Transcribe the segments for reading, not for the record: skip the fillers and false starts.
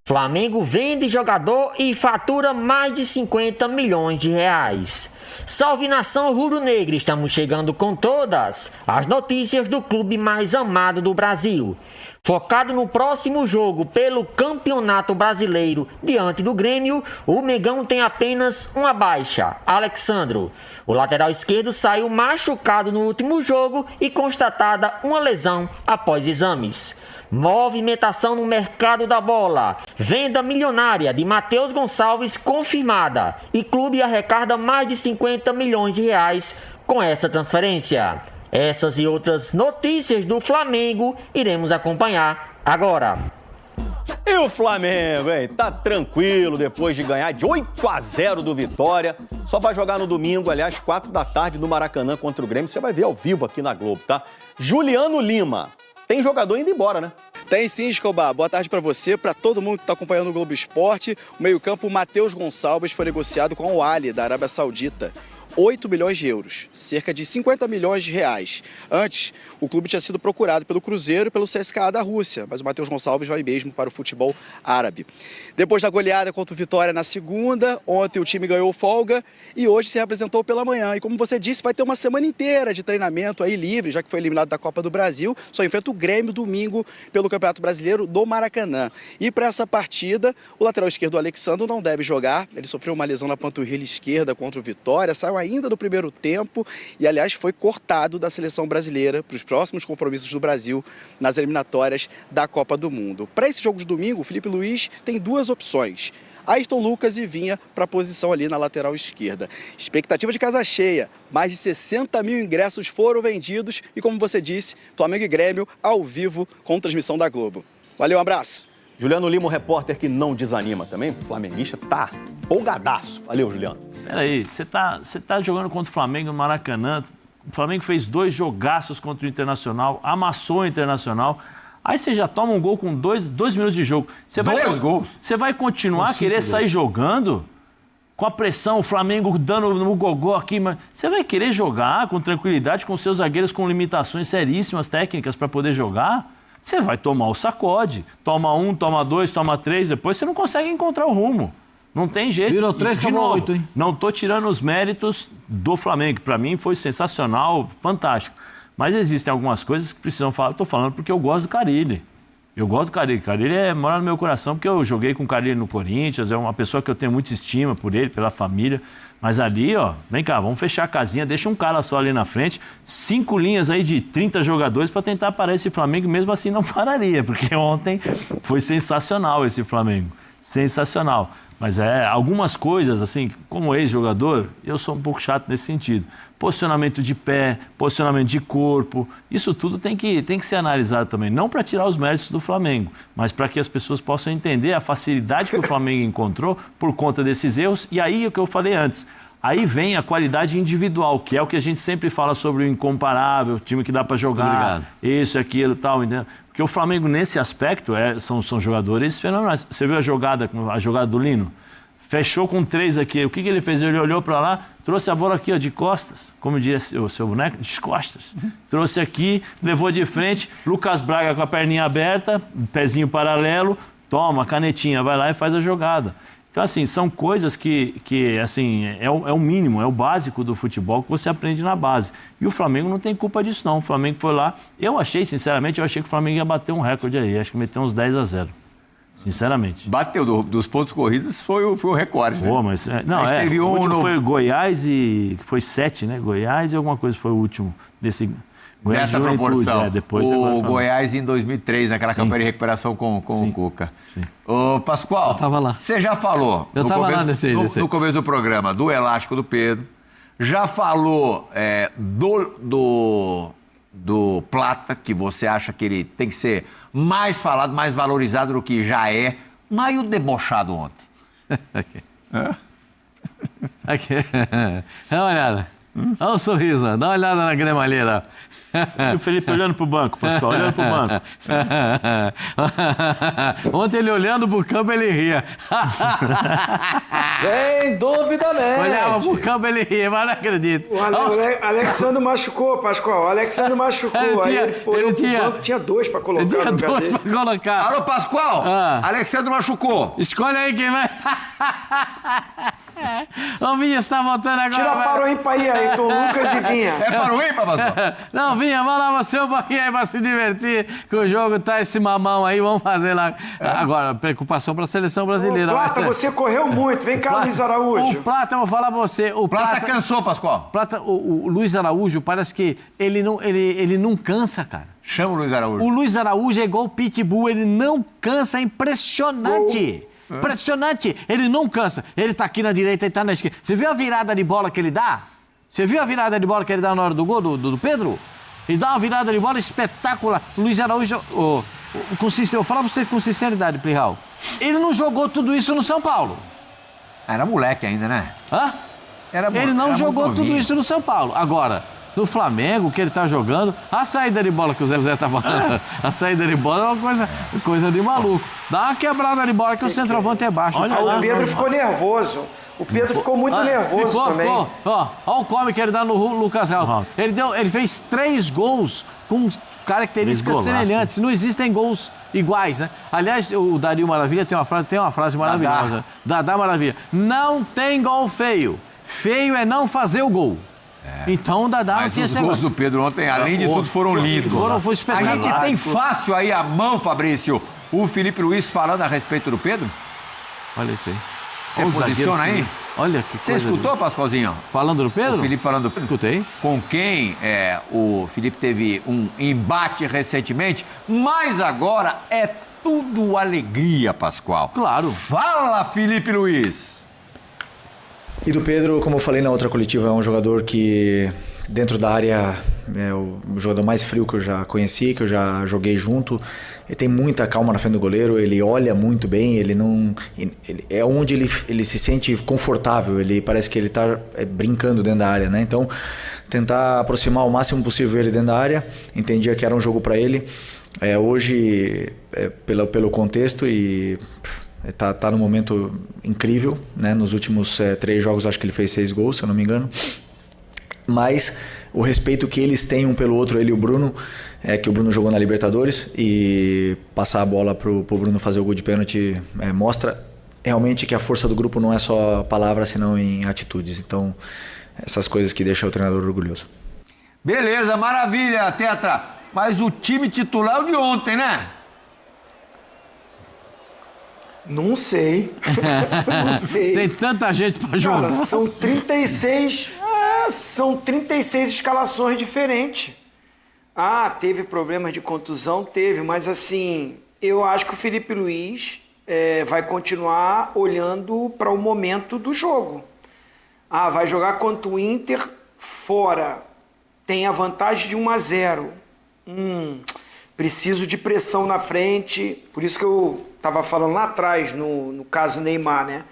Flamengo vende jogador e fatura mais de 50 milhões de reais. Salve nação rubro-negra, estamos chegando com todas as notícias do clube mais amado do Brasil. Focado no próximo jogo pelo Campeonato Brasileiro diante do Grêmio, o Mengão tem apenas uma baixa, Alexandro. O lateral esquerdo saiu machucado no último jogo e constatada uma lesão após exames. Movimentação no mercado da bola. Venda milionária de Matheus Gonçalves confirmada. E clube arrecada mais de 50 milhões de reais com essa transferência. Essas e outras notícias do Flamengo iremos acompanhar agora. E o Flamengo, hein? Tá tranquilo depois de ganhar de 8-0 do Vitória. Só vai jogar no domingo, aliás, 4 da tarde no Maracanã contra o Grêmio. Você vai ver ao vivo aqui na Globo, tá? Juliano Lima. Tem jogador indo embora, né? Tem sim, Escobar. Boa tarde para você, para todo mundo que está acompanhando o Globo Esporte. O meio-campo Matheus Gonçalves foi negociado com o Al da Arábia Saudita. 8 milhões de euros, cerca de 50 milhões de reais. Antes, o clube tinha sido procurado pelo Cruzeiro e pelo CSKA da Rússia, mas o Matheus Gonçalves vai mesmo para o futebol árabe. Depois da goleada contra o Vitória na segunda, ontem o time ganhou folga e hoje se representou pela manhã. E como você disse, vai ter uma semana inteira de treinamento aí livre, já que foi eliminado da Copa do Brasil. Só enfrenta o Grêmio domingo pelo Campeonato Brasileiro do Maracanã. E para essa partida, o lateral esquerdo Alexandro não deve jogar. Ele sofreu uma lesão na panturrilha esquerda contra o Vitória, saiu ainda do primeiro tempo e, aliás, foi cortado da seleção brasileira para os próximos compromissos do Brasil nas eliminatórias da Copa do Mundo. Para esse jogo de domingo, o Felipe Luiz tem duas opções. Ayrton Lucas e Vinha para a posição ali na lateral esquerda. Expectativa de casa cheia. Mais de 60 mil ingressos foram vendidos e, como você disse, Flamengo e Grêmio ao vivo com transmissão da Globo. Valeu, um abraço. Juliano Lima, um repórter que não desanima também. O flamenguista tá empolgadaço. Valeu, Juliano. Peraí, você tá jogando contra o Flamengo no Maracanã. O Flamengo fez 2 jogaços contra o Internacional, amassou o Internacional. Aí você já toma um gol com 2 minutos de jogo. Dois gols? Você vai continuar a querer sair jogando? Com a pressão, o Flamengo dando no gogó aqui, mas você vai querer jogar com tranquilidade, com seus zagueiros com limitações seríssimas técnicas para poder jogar? Você vai tomar o sacode. Toma 1, toma 2, toma 3, depois você não consegue encontrar o rumo. Não tem jeito. Virou 3, acabou 8, hein? Não tô tirando os méritos do Flamengo, que para mim foi sensacional, fantástico. Mas existem algumas coisas que precisam falar. Estou falando porque eu gosto do Carille. Eu gosto do Carille. Carille mora no meu coração porque eu joguei com o Carille no Corinthians, é uma pessoa que eu tenho muita estima por ele, pela família. Mas ali, ó, vem cá, vamos fechar a casinha, deixa um cara só ali na frente, 5 linhas aí de 30 jogadores para tentar parar esse Flamengo, mesmo assim não pararia, porque ontem foi sensacional esse Flamengo. Sensacional. Mas algumas coisas, assim, como ex-jogador, eu sou um pouco chato nesse sentido. Posicionamento de pé, posicionamento de corpo, isso tudo tem que ser analisado também. Não para tirar os méritos do Flamengo, mas para que as pessoas possam entender a facilidade que o Flamengo encontrou por conta desses erros. E aí, o que eu falei antes, aí vem a qualidade individual, que é o que a gente sempre fala sobre o incomparável, o time que dá para jogar, isso, aquilo e tal, entendeu? Porque o Flamengo, nesse aspecto, são jogadores fenomenais. Você viu a jogada do Lino? Fechou com 3 aqui. O que ele fez? Ele olhou para lá, trouxe a bola aqui, ó, de costas, como diria o seu boneco, de costas. Trouxe aqui, levou de frente, Lucas Braga com a perninha aberta, pezinho paralelo, toma, canetinha, vai lá e faz a jogada. Então, assim, são coisas que assim, é o mínimo, é o básico do futebol que você aprende na base. E o Flamengo não tem culpa disso, não. O Flamengo foi lá. Sinceramente, eu achei que o Flamengo ia bater um recorde aí. Acho que meteu uns 10-0. Sinceramente. Bateu dos pontos corridos, foi o recorde, né? Pô, mas... teve o último foi Goiás e... Foi 7, né? Goiás e alguma coisa foi o último desse... Nessa proporção. Depois o Goiás em 2003, naquela campanha de recuperação com o Cuca. Sim. Ô, Pascoal, eu tava lá. Você já falou no começo do programa do elástico do Pedro, já falou do Plata, que você acha que ele tem que ser mais falado, mais valorizado do que já é, mas e o debochado ontem? Aqui. Dá uma olhada. Olha o sorriso, dá uma olhada na cremalheira. E o Felipe olhando pro banco, Pascoal, olhando pro banco. Ontem ele olhando pro campo, ele ria. Sem dúvida nenhuma. Olhava pro campo, ele ria, mas não acredito. O Alexandre machucou, Pascoal. O Alexandre machucou. Ele foi pro banco, tinha 2 pra colocar no lugar dele. Pra colocar. Alô, Pascoal! Alexandre machucou. Escolhe aí quem vai. Ô, Vinha, você tá voltando agora. Tira para o ímpar aí, Tom Lucas e Vinha. É para o ímpar, Pascoal? Não, Vinha, vamos lá, você um pouquinho aí pra se divertir, que o jogo tá esse mamão aí, vamos fazer lá. Agora, preocupação pra seleção brasileira. Ô, Plata, você correu muito. Vem cá, Luiz Araújo. O Plata, eu vou falar pra você. O Plata cansou, Pascoal. Plata, o Luiz Araújo, parece que ele não cansa, cara. Chama o Luiz Araújo. O Luiz Araújo é igual o Pitbull, ele não cansa, é impressionante. Impressionante, ele não cansa. Ele tá aqui na direita e tá na esquerda. Você viu a virada de bola que ele dá? Você viu a virada de bola que ele dá na hora do gol do Pedro? Ele dá uma virada de bola espetacular. O Luiz Araújo, eu vou falar pra você com sinceridade, Plihal. Ele não jogou tudo isso no São Paulo. Era moleque ainda, né? Hã? Ele não jogou tudo isso no São Paulo. Agora, no Flamengo, que ele tá jogando, a saída de bola que o Zé tá falando, a saída de bola é uma coisa de maluco. Dá uma quebrada de bola que o centroavante é baixo. Olha lá, o Pedro ficou nervoso. O Pedro ficou muito nervoso também. Olha o come que ele dá no Lucas Alves. Ele fez 3 gols com características semelhantes. Não existem gols iguais, né? Aliás, o Dario Maravilha tem uma frase maravilhosa. Dadá Maravilha. Não tem gol feio. Feio é não fazer o gol. Então o Dadá não tinha esse gols do Pedro ontem, além de tudo, foram lindos. Foi espetacular. A gente tem fácil aí a mão, Fabrício, o Felipe Luiz falando a respeito do Pedro? Olha isso aí. Você posiciona aí? Olha que coisa. Você escutou, Pascoalzinho? Falando do Pedro? O Felipe falando do Pedro. Escutei. Com quem o Felipe teve um embate recentemente, mas agora é tudo alegria, Pascoal. Claro. Fala, Felipe Luiz. E do Pedro, como eu falei na outra coletiva, é um jogador que dentro da área é o jogador mais frio que eu já conheci, que eu já joguei junto. Ele tem muita calma na frente do goleiro, ele olha muito bem, ele é onde ele se sente confortável, ele parece que ele está brincando dentro da área, né? Então, tentar aproximar o máximo possível ele dentro da área, entendia que era um jogo para ele. Hoje, pelo contexto e... Tá num momento incrível, né? Nos últimos 3 jogos acho que ele fez 6 gols, se eu não me engano. Mas o respeito que eles têm um pelo outro, ele e o Bruno, que o Bruno jogou na Libertadores, e passar a bola pro Bruno fazer o gol de pênalti mostra realmente que a força do grupo não é só palavras, senão em atitudes. Então, essas coisas que deixam o treinador orgulhoso. Beleza, maravilha, Tetra. Mas o time titular é o de ontem, né? Não sei. Não sei. Tem tanta gente pra jogar. Cara, são 36 escalações diferentes. Teve problemas de contusão? Teve, mas assim, eu acho que o Felipe Luiz vai continuar olhando para o momento do jogo. Vai jogar contra o Inter fora. Tem a vantagem de 1-0. Preciso de pressão na frente. Por isso que eu estava falando lá atrás, no caso Neymar, né?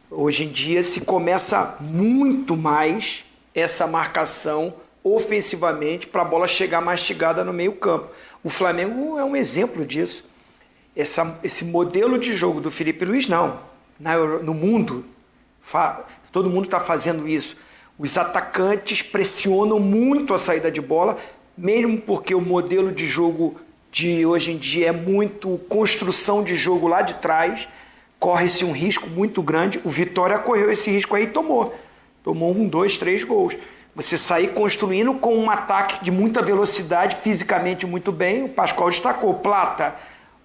Hoje em dia se começa muito mais essa marcação ofensivamente para a bola chegar mastigada no meio campo. O Flamengo é um exemplo disso. Esse modelo de jogo do Felipe Luiz, não. No mundo, todo mundo está fazendo isso. Os atacantes pressionam muito a saída de bola, mesmo porque o modelo de jogo de hoje em dia é muito construção de jogo lá de trás, corre-se um risco muito grande. O Vitória correu esse risco aí e tomou 1, 2, 3 gols. Você sair construindo com um ataque de muita velocidade, fisicamente muito bem, o Pascoal destacou, Plata,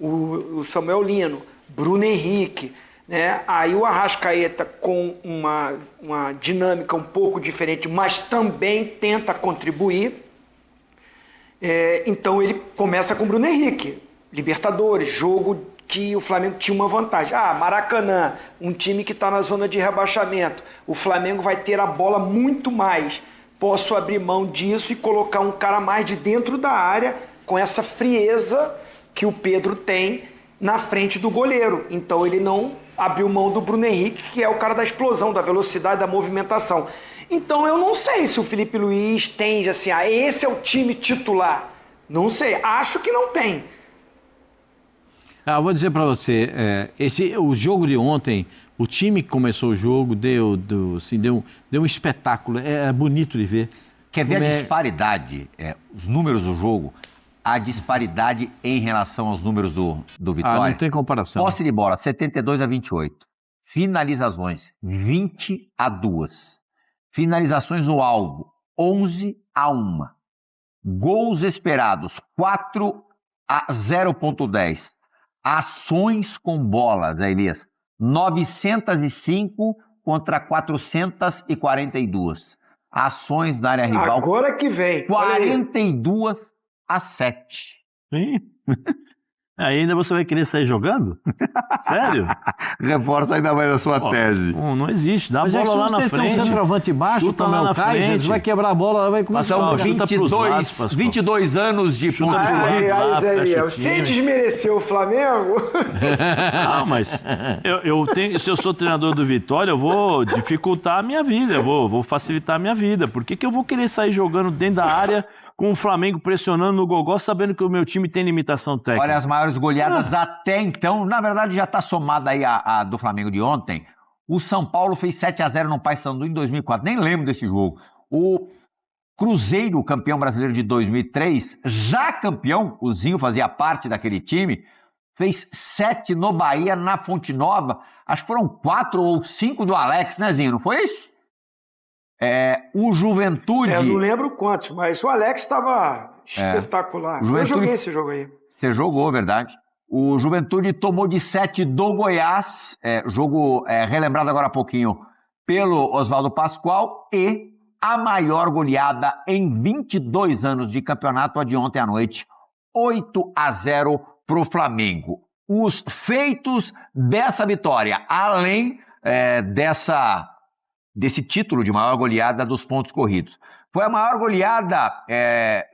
o Samuel Lino, Bruno Henrique, né? Aí o Arrascaeta com uma dinâmica um pouco diferente, mas também tenta contribuir. Então ele começa com o Bruno Henrique, Libertadores, jogo que o Flamengo tinha uma vantagem. Maracanã, um time que está na zona de rebaixamento, o Flamengo vai ter a bola muito mais. Posso abrir mão disso e colocar um cara mais de dentro da área, com essa frieza que o Pedro tem na frente do goleiro. Então ele não abriu mão do Bruno Henrique, que é o cara da explosão, da velocidade, da movimentação. Então eu não sei se o Felipe Luiz tende assim, esse é o time titular. Não sei, acho que não tem. Eu vou dizer para você, o jogo de ontem, o time que começou o jogo deu um espetáculo, é bonito de ver. Quer ver a disparidade, os números do jogo, a disparidade em relação aos números do Vitória? Não tem comparação. Posse de bola, 72-28. Finalizações, 20-2. Finalizações no alvo, 11-1. Gols esperados, 4-0.10. Ações com bola, Zé Elias, 905 contra 442. Ações na área rival. Agora que vem. 42-7. Sim. Ainda você vai querer sair jogando? Sério? Reforça ainda mais a sua tese. Não existe. Dá a Mas bola lá na frente. Mas um centroavante baixo, chuta lá na frente. vai quebrar a bola, vai começar São a 22 anos de pontos corridos. Sem desmerecer o Flamengo. Não, mas se eu sou treinador do Vitória, eu vou dificultar a minha vida, eu vou facilitar a minha vida. Por que eu vou querer sair jogando dentro da área com o Flamengo pressionando no gogó, sabendo que o meu time tem limitação técnica? Olha, as maiores goleadas até então, na verdade já está somada aí a do Flamengo de ontem. O São Paulo fez 7-0 no Paysandu em 2004, nem lembro desse jogo. O Cruzeiro, campeão brasileiro de 2003, já campeão, o Zinho fazia parte daquele time, fez 7 no Bahia, na Fonte Nova. Acho que foram 4 ou 5 do Alex, né, Zinho? Não foi isso? O Juventude... Eu não lembro quantos, mas o Alex estava espetacular. Eu joguei esse jogo aí. Você jogou, verdade. O Juventude tomou de 7 do Goiás, jogo relembrado agora há pouquinho pelo Oswaldo Pascoal, e a maior goleada em 22 anos de campeonato, a de ontem à noite, 8-0 para o Flamengo. Os feitos dessa vitória, além desse título de maior goleada dos pontos corridos. Foi a maior goleada,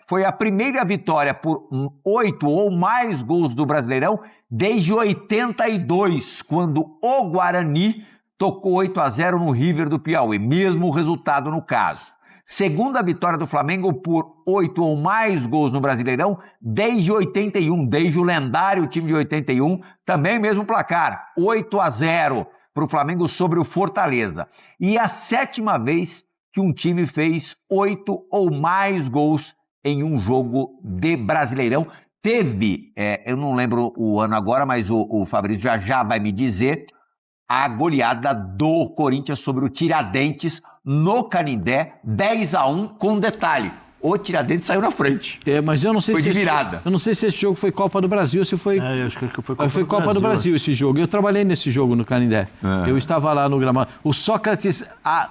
foi a primeira vitória por 8 ou mais gols do Brasileirão desde 82, quando o Guarani tocou 8-0 no River do Piauí, mesmo resultado no caso. Segunda vitória do Flamengo por 8 ou mais gols no Brasileirão desde 81, desde o lendário time de 81, também mesmo placar, 8-0 para o Flamengo sobre o Fortaleza. E a 7ª vez que um time fez 8 ou mais gols em um jogo de Brasileirão. Teve, eu não lembro o ano agora, mas o Fabrício já vai me dizer, a goleada do Corinthians sobre o Tiradentes no Canindé, 10-1, com detalhe. O Tiradentes saiu na frente. Mas eu não sei foi se de virada. Eu não sei se esse jogo foi Copa do Brasil, se foi... Eu acho que foi Copa do Brasil esse jogo. Eu trabalhei nesse jogo no Canindé. Eu estava lá no gramado. O Sócrates...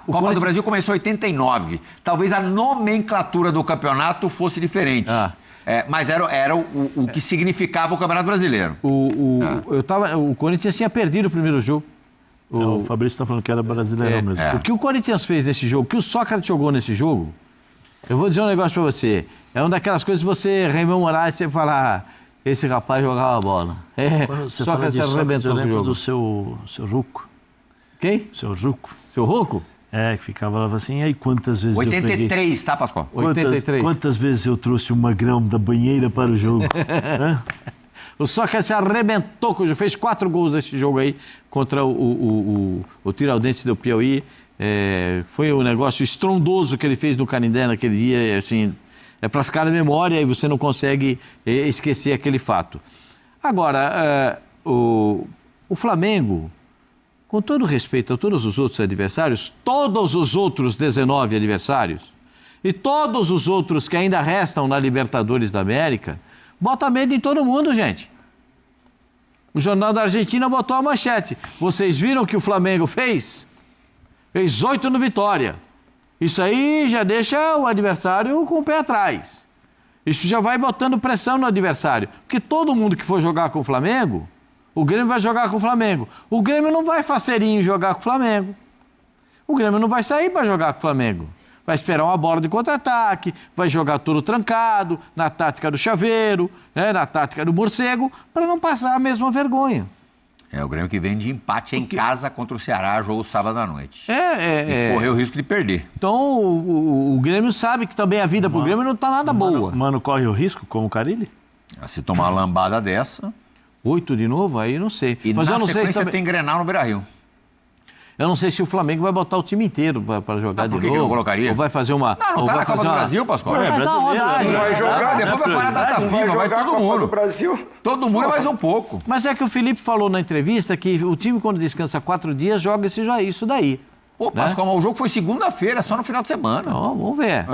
Copa do Brasil começou em 89. Talvez a nomenclatura do campeonato fosse diferente. Mas era o que significava o Campeonato Brasileiro. O Corinthians tinha perdido o primeiro jogo. O Fabrício está falando que era brasileiro mesmo. O que o Corinthians fez nesse jogo, o que o Sócrates jogou nesse jogo... Eu vou dizer um negócio pra você. É uma daquelas coisas que você rememorar e você falar, esse rapaz jogava bola. Você fala de Sócrates, eu lembro do seu Ruco. Quem? Seu Ruco. Seu Ruco? Que ficava lá assim, aí quantas vezes 83, tá, Pascoal? 83. Quantas vezes eu trouxe o magrão da banheira para o jogo? O Sócrates arrebentou, fez 4 gols nesse jogo aí contra o Tiradentes do Piauí. Foi um negócio estrondoso que ele fez no Canindé naquele dia, assim, para ficar na memória e você não consegue esquecer aquele fato. Agora, o Flamengo, com todo respeito a todos os outros adversários, todos os outros 19 adversários e todos os outros que ainda restam na Libertadores da América, bota medo em todo mundo, gente. O Jornal da Argentina botou a manchete. Vocês viram o que o Flamengo fez? Fez 8 no Vitória. Isso aí já deixa o adversário com o pé atrás. Isso já vai botando pressão no adversário. Porque todo mundo que for jogar com o Flamengo, o Grêmio vai jogar com o Flamengo. O Grêmio não vai faceirinho jogar com o Flamengo. O Grêmio não vai sair para jogar com o Flamengo. Vai esperar uma bola de contra-ataque, vai jogar tudo trancado, na tática do chaveiro, na tática do morcego, para não passar a mesma vergonha. É o Grêmio que vem de empate em casa contra o Ceará, jogo sábado à noite. E correu o risco de perder. Então o Grêmio sabe que também a vida pro Grêmio não tá nada boa. Mano, corre o risco como o Carille? Se tomar uma lambada dessa... 8 de novo? Aí não sei. E Mas na eu não sei sequência se também... tem Grenal no Beira-Rio. Eu não sei se o Flamengo vai botar o time inteiro para jogar de por que novo. que não colocaria? Ou vai fazer uma... Não tá na Copa do Brasil, Pascoal. Mas na rodagem. Vai jogar, Depois vai parar a data não vai FIFA, vai jogar a todo Copa mundo. do Brasil. Todo mundo é mais um pouco. Mas é que o Felipe falou na entrevista que o time, quando descansa 4 dias, joga isso daí. Pô, Pascoal, mas o jogo foi segunda-feira, só no final de semana. Não, vamos ver.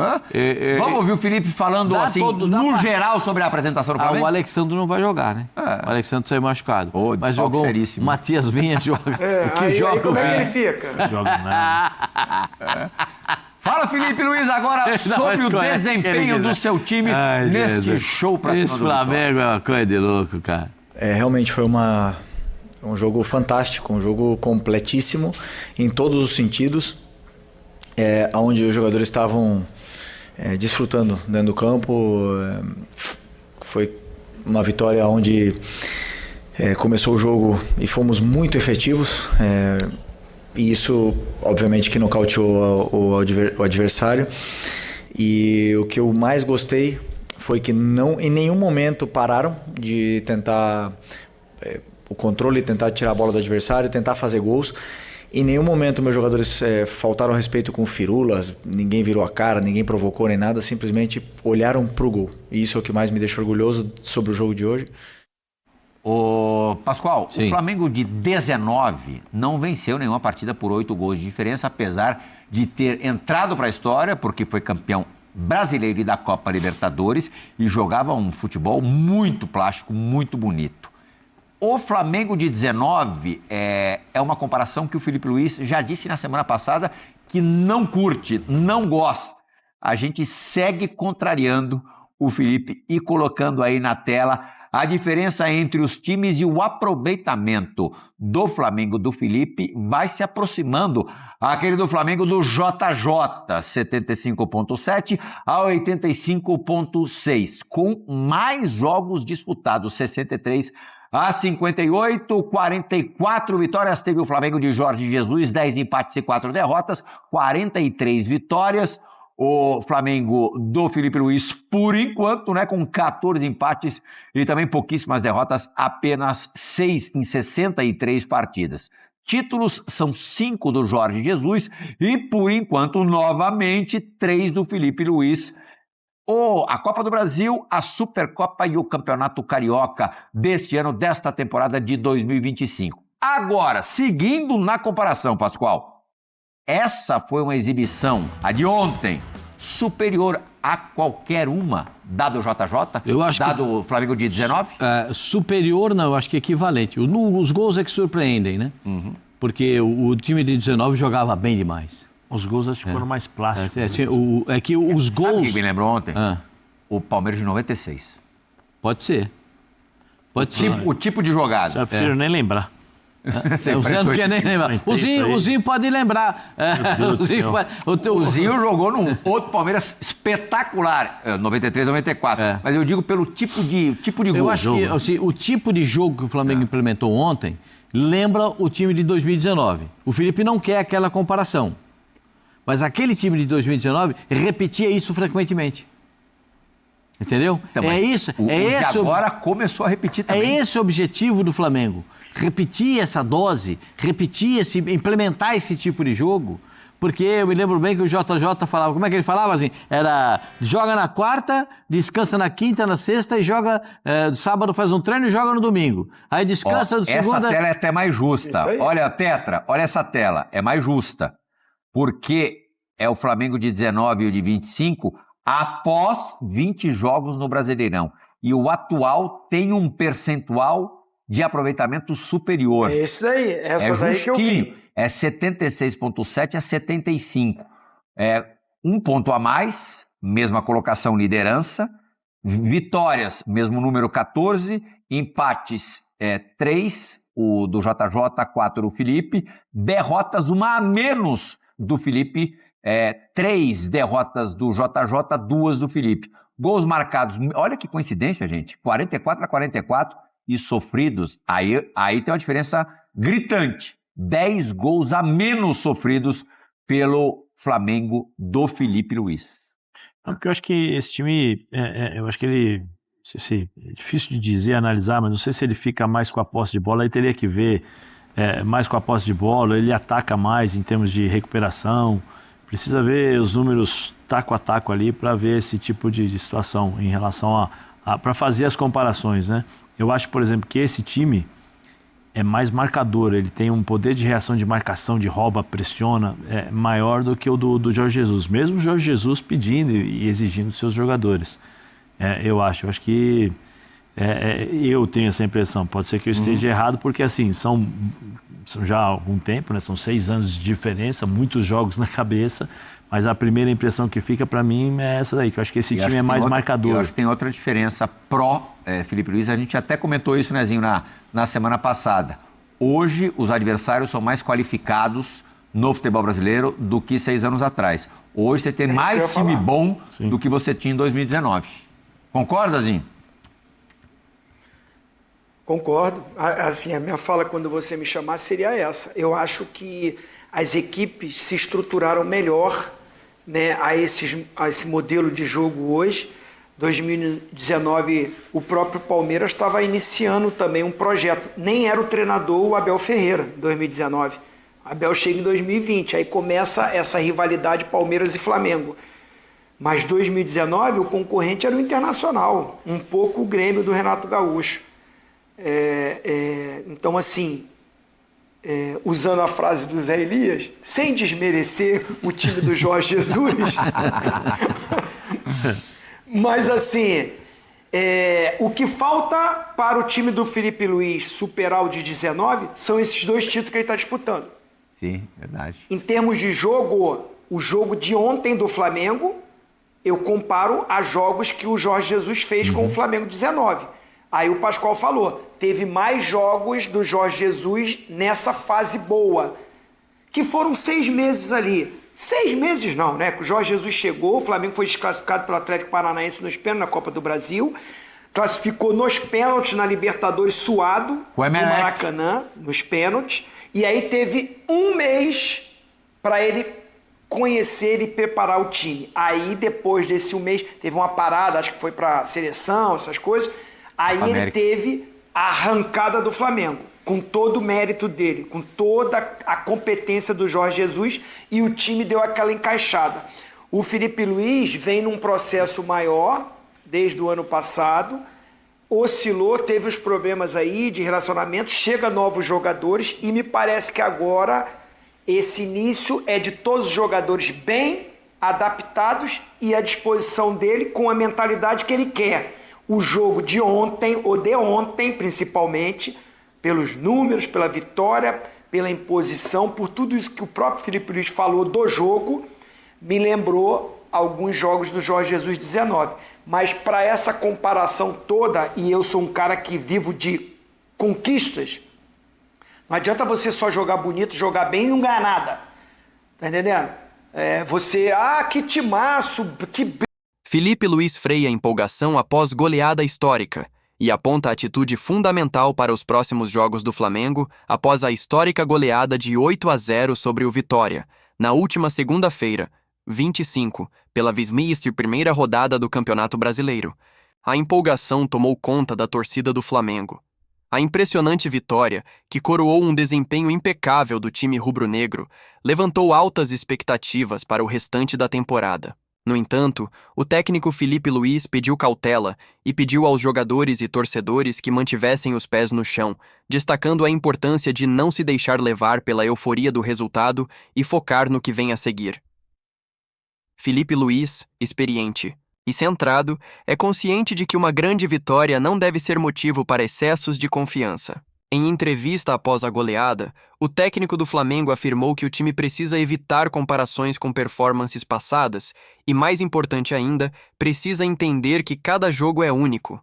Vamos ouvir o Felipe falando assim, no geral, sobre a apresentação do Flamengo? O Alexandre não vai jogar, né? O Alexandre saiu machucado. Mas jogou seríssimo. o Matias Vinha, joga. Aí como é que ele fica? Joga nada. Fala, Felipe Luiz, agora sobre o desempenho do seu time neste show pra cima do Esse Flamengo é uma coisa de louco, cara. Realmente foi um jogo fantástico, um jogo completíssimo em todos os sentidos, onde os jogadores estavam desfrutando dentro do campo. Foi uma vitória onde começou o jogo e fomos muito efetivos, e isso obviamente que nocauteou o adversário. E o que eu mais gostei foi que em nenhum momento pararam de tentar o controle, tentar tirar a bola do adversário, tentar fazer gols. Em nenhum momento meus jogadores faltaram respeito com firulas, ninguém virou a cara, ninguém provocou nem nada, simplesmente olharam pro gol. E isso é o que mais me deixa orgulhoso sobre o jogo de hoje. Ô, Pascoal, Sim. o Flamengo de 19 não venceu nenhuma partida por 8 gols de diferença, apesar de ter entrado para a história, porque foi campeão brasileiro e da Copa Libertadores e jogava um futebol muito plástico, muito bonito. O Flamengo de 19 é uma comparação que o Felipe Luiz já disse na semana passada que não curte, não gosta. A gente segue contrariando o Felipe e colocando aí na tela a diferença entre os times e o aproveitamento do Flamengo do Felipe vai se aproximando aquele do Flamengo do JJ, 75,7 a 85,6, com mais jogos disputados, 63 a 58, 44 vitórias teve o Flamengo de Jorge Jesus, 10 empates e 4 derrotas, 43 vitórias. O Flamengo do Felipe Luiz, por enquanto, né, com 14 empates e também pouquíssimas derrotas, apenas 6 em 63 partidas. Títulos são 5 do Jorge Jesus e, por enquanto, novamente, 3 do Felipe Luiz. A Copa do Brasil, a Supercopa e o Campeonato Carioca deste ano, desta temporada de 2025. Agora, seguindo na comparação, Pascoal, essa foi uma exibição, a de ontem, superior a qualquer uma, dado o JJ? Eu acho dado o Flamengo de 19? Superior não, eu acho que equivalente. Os gols é que surpreendem, né? Porque o time de 19 jogava bem demais. Os gols acho que foram mais plásticos. É que os Sabe gols... o que me lembrou ontem? O Palmeiras de 96. Pode ser. Pode ser. O tipo de jogada. Eu prefiro nem lembrar. O Zé não quer nem lembrar. O Zinho pode lembrar. O Zinho jogou num outro Palmeiras espetacular, 93, 94. Mas eu digo pelo tipo de gol. Eu acho que assim, o tipo de jogo que o Flamengo implementou ontem lembra o time de 2019. O Felipe não quer aquela comparação. Mas aquele time de 2019 repetia isso frequentemente. Entendeu? Então, isso. Agora começou a repetir também. É esse o objetivo do Flamengo. Repetir essa dose, implementar esse tipo de jogo. Porque eu me lembro bem que o JJ falava, como é que ele falava assim? Era, joga na quarta, descansa na quinta, na sexta e joga, sábado faz um treino e joga no domingo. Aí descansa do segunda... Essa tela é até mais justa. Olha, Tetra, olha essa tela, é mais justa. Porque é o Flamengo de 19 e o de 25 após 20 jogos no Brasileirão. E o atual tem um percentual de aproveitamento superior. É isso daí, essa daí que eu vi. É 76,7 a 75. Um ponto a mais, mesma colocação, liderança. Vitórias, mesmo número 14. Empates, 3, o do JJ, 4 o Felipe. Derrotas, uma a menos do Felipe. 3 derrotas do JJ, 2 do Felipe. Gols marcados, olha que coincidência, gente. 44 a 44. e sofridos, aí tem uma diferença gritante. 10 gols a menos sofridos pelo Flamengo do Felipe Luiz. Não, porque eu acho que esse time, eu acho que ele, não sei se é difícil de dizer, analisar, mas não sei se ele fica mais com a posse de bola, aí teria que ver mais com a posse de bola, ele ataca mais em termos de recuperação, precisa ver os números taco a taco ali para ver esse tipo de situação em relação para fazer as comparações, né? Eu acho, por exemplo, que esse time é mais marcador, ele tem um poder de reação de marcação, de rouba, pressiona, maior do que o do Jorge Jesus. Mesmo o Jorge Jesus pedindo e exigindo dos seus jogadores. Eu acho que eu tenho essa impressão. Pode ser que eu esteja errado, porque assim, são já há algum tempo, né? São 6 anos de diferença, muitos jogos na cabeça, mas a primeira impressão que fica para mim é essa daí, que eu acho que esse time é mais marcador. Eu acho que tem outra diferença Felipe Luiz, a gente até comentou isso, Nezinho, na semana passada. Hoje, os adversários são mais qualificados no futebol brasileiro do que 6 anos atrás. Hoje você tem mais time bom do que você tinha em 2019. Concorda, Zinho? Concordo. Assim, a minha fala quando você me chamar seria essa. Eu acho que as equipes se estruturaram melhor, né, a esse modelo de jogo hoje. 2019, o próprio Palmeiras estava iniciando também um projeto. Nem era o treinador o Abel Ferreira, em 2019. Abel chega em 2020, aí começa essa rivalidade Palmeiras e Flamengo. Mas 2019, o concorrente era o Internacional, um pouco o Grêmio do Renato Gaúcho. Então, assim, usando a frase do Zé Elias, sem desmerecer o time do Jorge Jesus, mas assim, o que falta para o time do Felipe Luiz superar o de 19 são esses 2 títulos que ele está disputando. Sim, verdade. Em termos de jogo, o jogo de ontem do Flamengo, eu comparo a jogos que o Jorge Jesus fez com o Flamengo 19. Aí o Pascoal falou, teve mais jogos do Jorge Jesus nessa fase boa, que foram 6 meses ali. 6 meses não, né? O Jorge Jesus chegou, o Flamengo foi desclassificado pelo Atlético Paranaense nos pênaltis na Copa do Brasil, classificou nos pênaltis na Libertadores suado, no Maracanã, nos pênaltis, e aí teve 1 mês para ele conhecer e preparar o time. Aí depois desse 1 mês, teve uma parada, acho que foi para a seleção, essas coisas. Aí ele teve a arrancada do Flamengo, com todo o mérito dele, com toda a competência do Jorge Jesus, e o time deu aquela encaixada. O Felipe Luiz vem num processo maior, desde o ano passado, oscilou, teve os problemas aí de relacionamento, chega novos jogadores, e me parece que agora esse início é de todos os jogadores bem adaptados e à disposição dele, com a mentalidade que ele quer. O jogo de ontem, ou de ontem principalmente, pelos números, pela vitória, pela imposição, por tudo isso que o próprio Felipe Luiz falou do jogo, me lembrou alguns jogos do Jorge Jesus 19. Mas para essa comparação toda, e eu sou um cara que vivo de conquistas, não adianta você só jogar bonito, jogar bem e não ganhar nada. Tá entendendo? Que timaço, que... Felipe Luiz freia a empolgação após goleada histórica e aponta a atitude fundamental para os próximos jogos do Flamengo após a histórica goleada de 8-0 sobre o Vitória, na última segunda-feira, 25, pela 21ª rodada do Campeonato Brasileiro. A empolgação tomou conta da torcida do Flamengo. A impressionante vitória, que coroou um desempenho impecável do time rubro-negro, levantou altas expectativas para o restante da temporada. No entanto, o técnico Felipe Luiz pediu cautela e pediu aos jogadores e torcedores que mantivessem os pés no chão, destacando a importância de não se deixar levar pela euforia do resultado e focar no que vem a seguir. Felipe Luiz, experiente e centrado, é consciente de que uma grande vitória não deve ser motivo para excessos de confiança. Em entrevista após a goleada, o técnico do Flamengo afirmou que o time precisa evitar comparações com performances passadas e, mais importante ainda, precisa entender que cada jogo é único.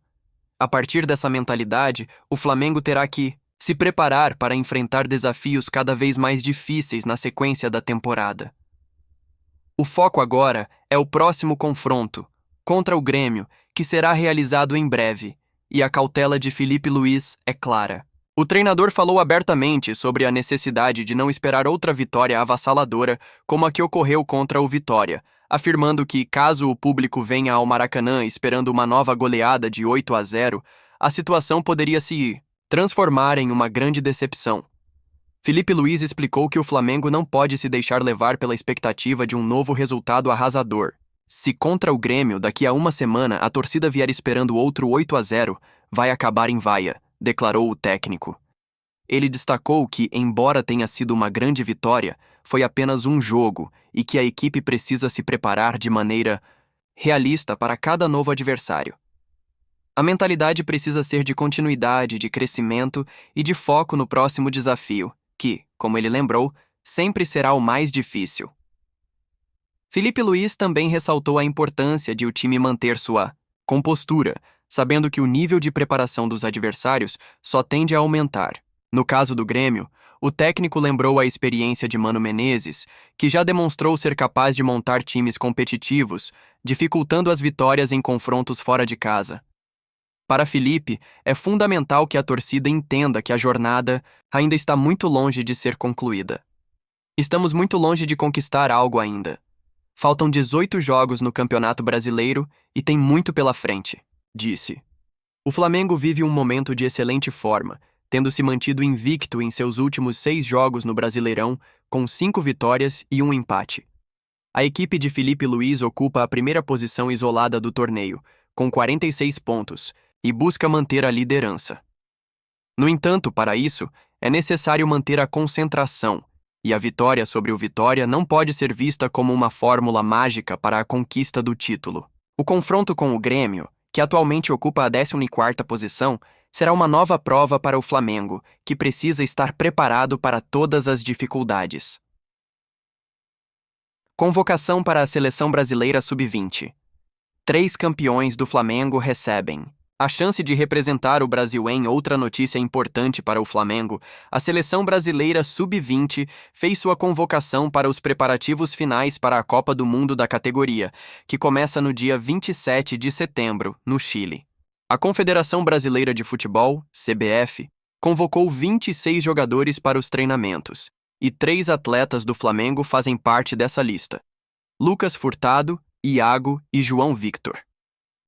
A partir dessa mentalidade, o Flamengo terá que se preparar para enfrentar desafios cada vez mais difíceis na sequência da temporada. O foco agora é o próximo confronto, contra o Grêmio, que será realizado em breve, e a cautela de Filipe Luís é clara. O treinador falou abertamente sobre a necessidade de não esperar outra vitória avassaladora como a que ocorreu contra o Vitória, afirmando que, caso o público venha ao Maracanã esperando uma nova goleada de 8-0, a situação poderia se transformar em uma grande decepção. Filipe Luís explicou que o Flamengo não pode se deixar levar pela expectativa de um novo resultado arrasador. Se contra o Grêmio, daqui a uma semana, a torcida vier esperando outro 8-0, vai acabar em vaia, declarou o técnico. Ele destacou que, embora tenha sido uma grande vitória, foi apenas um jogo e que a equipe precisa se preparar de maneira realista para cada novo adversário. A mentalidade precisa ser de continuidade, de crescimento e de foco no próximo desafio, que, como ele lembrou, sempre será o mais difícil. Filipe Luís também ressaltou a importância de o time manter sua compostura, sabendo que o nível de preparação dos adversários só tende a aumentar. No caso do Grêmio, o técnico lembrou a experiência de Mano Menezes, que já demonstrou ser capaz de montar times competitivos, dificultando as vitórias em confrontos fora de casa. Para Filipe, é fundamental que a torcida entenda que a jornada ainda está muito longe de ser concluída. Estamos muito longe de conquistar algo ainda. Faltam 18 jogos no Campeonato Brasileiro e tem muito pela frente, disse. O Flamengo vive um momento de excelente forma, tendo se mantido invicto em seus últimos 6 jogos no Brasileirão, com 5 vitórias e 1 empate. A equipe de Filipe Luís ocupa a primeira posição isolada do torneio, com 46 pontos, e busca manter a liderança. No entanto, para isso, é necessário manter a concentração, e a vitória sobre o Vitória não pode ser vista como uma fórmula mágica para a conquista do título. O confronto com o Grêmio, que atualmente ocupa a 14ª posição, será uma nova prova para o Flamengo, que precisa estar preparado para todas as dificuldades. Convocação para a Seleção Brasileira Sub-20. 3 campeões do Flamengo recebem a chance de representar o Brasil. Em outra notícia importante para o Flamengo, a Seleção Brasileira Sub-20 fez sua convocação para os preparativos finais para a Copa do Mundo da categoria, que começa no dia 27 de setembro, no Chile. A Confederação Brasileira de Futebol, CBF, convocou 26 jogadores para os treinamentos, e 3 atletas do Flamengo fazem parte dessa lista: Lucas Furtado, Iago e João Victor.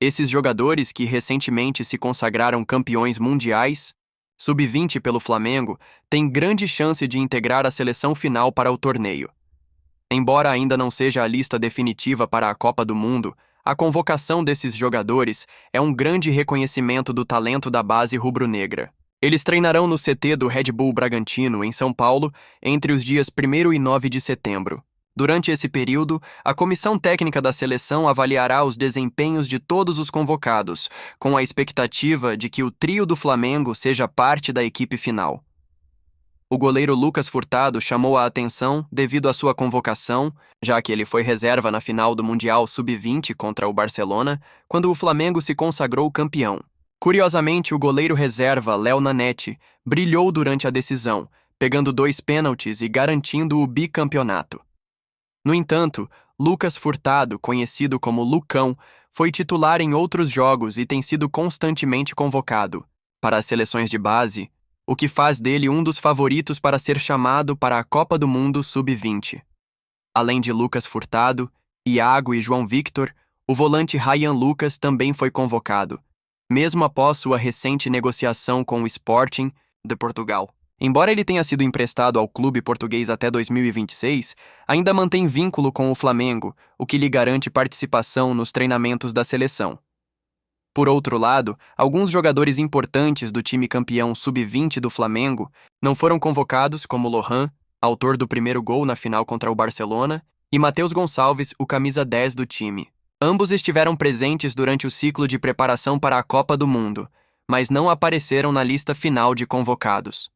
Esses jogadores, que recentemente se consagraram campeões mundiais, sub-20 pelo Flamengo, têm grande chance de integrar a seleção final para o torneio. Embora ainda não seja a lista definitiva para a Copa do Mundo, a convocação desses jogadores é um grande reconhecimento do talento da base rubro-negra. Eles treinarão no CT do Red Bull Bragantino, em São Paulo, entre os dias 1º e 9 de setembro. Durante esse período, a comissão técnica da seleção avaliará os desempenhos de todos os convocados, com a expectativa de que o trio do Flamengo seja parte da equipe final. O goleiro Lucas Furtado chamou a atenção devido à sua convocação, já que ele foi reserva na final do Mundial Sub-20 contra o Barcelona, quando o Flamengo se consagrou campeão. Curiosamente, o goleiro reserva Léo Nanete brilhou durante a decisão, pegando 2 pênaltis e garantindo o bicampeonato. No entanto, Lucas Furtado, conhecido como Lucão, foi titular em outros jogos e tem sido constantemente convocado para as seleções de base, o que faz dele um dos favoritos para ser chamado para a Copa do Mundo Sub-20. Além de Lucas Furtado, Iago e João Victor, o volante Ryan Lucas também foi convocado, mesmo após sua recente negociação com o Sporting de Portugal. Embora ele tenha sido emprestado ao clube português até 2026, ainda mantém vínculo com o Flamengo, o que lhe garante participação nos treinamentos da seleção. Por outro lado, alguns jogadores importantes do time campeão sub-20 do Flamengo não foram convocados, como Lohan, autor do primeiro gol na final contra o Barcelona, e Matheus Gonçalves, o camisa 10 do time. Ambos estiveram presentes durante o ciclo de preparação para a Copa do Mundo, mas não apareceram na lista final de convocados.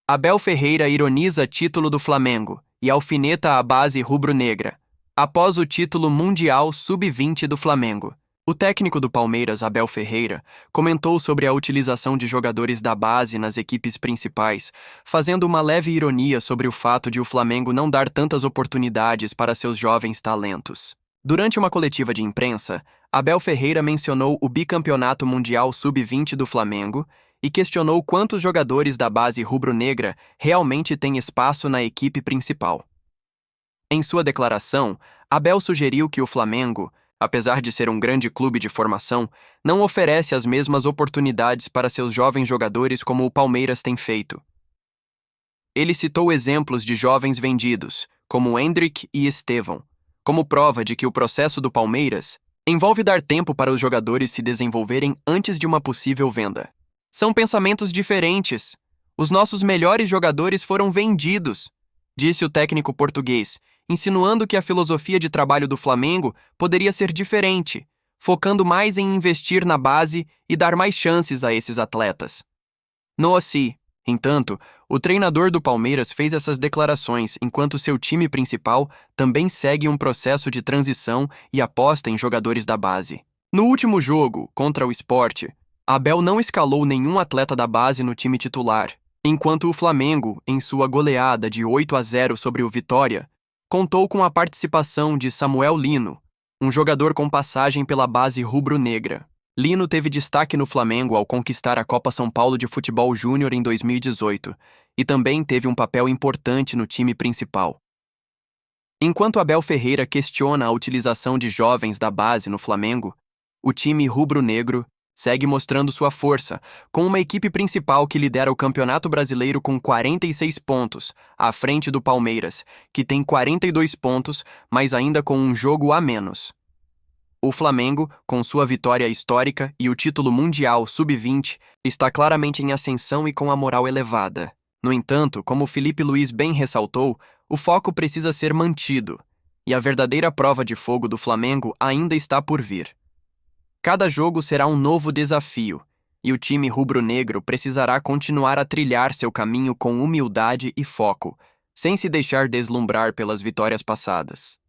Abel Ferreira ironiza título do Flamengo e alfineta a base rubro-negra, após o título mundial sub-20 do Flamengo. O técnico do Palmeiras, Abel Ferreira, comentou sobre a utilização de jogadores da base nas equipes principais, fazendo uma leve ironia sobre o fato de o Flamengo não dar tantas oportunidades para seus jovens talentos. Durante uma coletiva de imprensa, Abel Ferreira mencionou o bicampeonato mundial sub-20 do Flamengo e questionou quantos jogadores da base rubro-negra realmente têm espaço na equipe principal. Em sua declaração, Abel sugeriu que o Flamengo, apesar de ser um grande clube de formação, não oferece as mesmas oportunidades para seus jovens jogadores como o Palmeiras tem feito. Ele citou exemplos de jovens vendidos, como Endrick e Estevão, como prova de que o processo do Palmeiras envolve dar tempo para os jogadores se desenvolverem antes de uma possível venda. São pensamentos diferentes. Os nossos melhores jogadores foram vendidos, disse o técnico português, insinuando que a filosofia de trabalho do Flamengo poderia ser diferente, focando mais em investir na base e dar mais chances a esses atletas. Noci, entanto, o treinador do Palmeiras fez essas declarações enquanto seu time principal também segue um processo de transição e aposta em jogadores da base. No último jogo, contra o Sport, Abel não escalou nenhum atleta da base no time titular, enquanto o Flamengo, em sua goleada de 8-0 sobre o Vitória, contou com a participação de Samuel Lino, um jogador com passagem pela base rubro-negra. Lino teve destaque no Flamengo ao conquistar a Copa São Paulo de Futebol Júnior em 2018 e também teve um papel importante no time principal. Enquanto Abel Ferreira questiona a utilização de jovens da base no Flamengo, o time rubro-negro segue mostrando sua força, com uma equipe principal que lidera o Campeonato Brasileiro com 46 pontos, à frente do Palmeiras, que tem 42 pontos, mas ainda com um jogo a menos. O Flamengo, com sua vitória histórica e o título mundial sub-20, está claramente em ascensão e com a moral elevada. No entanto, como Felipe Luiz bem ressaltou, o foco precisa ser mantido, e a verdadeira prova de fogo do Flamengo ainda está por vir. Cada jogo será um novo desafio, e o time rubro-negro precisará continuar a trilhar seu caminho com humildade e foco, sem se deixar deslumbrar pelas vitórias passadas.